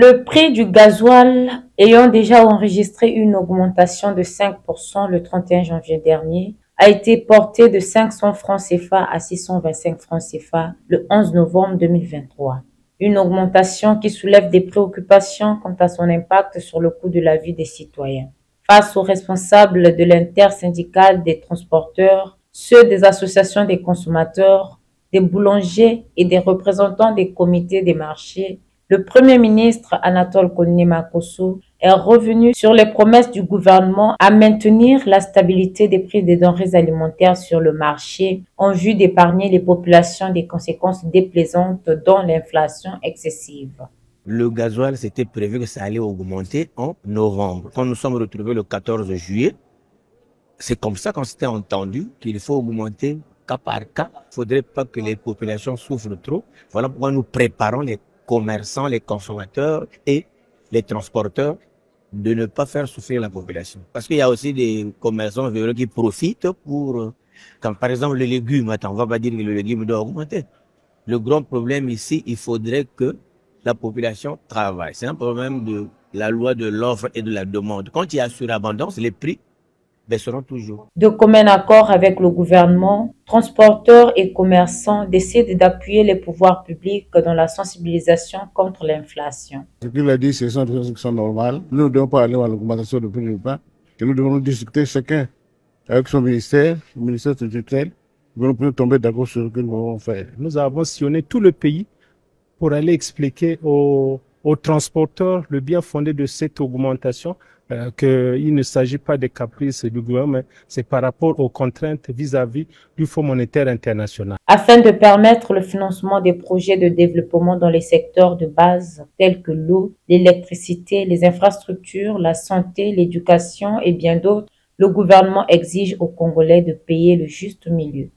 Le prix du gasoil ayant déjà enregistré une augmentation de 5% le 31 janvier dernier, a été porté de 500 francs CFA à 625 francs CFA le 11 novembre 2023. Une augmentation qui soulève des préoccupations quant à son impact sur le coût de la vie des citoyens. Face aux responsables de l'intersyndicale des transporteurs, ceux des associations des consommateurs, des boulangers et des représentants des comités des marchés, le Premier ministre Anatole Kone-Makosso est revenu sur les promesses du gouvernement à maintenir la stabilité des prix des denrées alimentaires sur le marché en vue d'épargner les populations des conséquences déplaisantes dont l'inflation excessive. Le gasoil, c'était prévu que ça allait augmenter en novembre. Quand nous sommes retrouvés le 14 juillet, c'est comme ça qu'on s'était entendu qu'il faut augmenter cas par cas. Il ne faudrait pas que les populations souffrent trop. Voilà pourquoi nous préparons les commerçants, les consommateurs et les transporteurs de ne pas faire souffrir la population. Parce qu'il y a aussi des commerçants véreux qui profitent pour, comme par exemple le légume. Attends, on va pas dire que le légume doit augmenter. Le grand problème ici, il faudrait que la population travaille. C'est un problème de la loi de l'offre et de la demande. Quand il y a surabondance, les prix baisseront toujours. De commun accord avec le gouvernement, transporteurs et commerçants décident d'appuyer les pouvoirs publics dans la sensibilisation contre l'inflation. Ce qu'il a dit, ce sont des choses qui sont normales. Nous ne devons pas aller à l'augmentation de prix du pain. Et nous devons discuter chacun avec son ministère, le ministère de tutelle. Nous devons tomber d'accord sur ce que nous devons faire. Nous avons sillonné tout le pays pour aller expliquer aux transporteurs le bien fondé de cette augmentation, qu'il ne s'agit pas des caprices du gouvernement, mais c'est par rapport aux contraintes vis-à-vis du Fonds monétaire international. Afin de permettre le financement des projets de développement dans les secteurs de base tels que l'eau, l'électricité, les infrastructures, la santé, l'éducation et bien d'autres, le gouvernement exige aux Congolais de payer le juste milieu.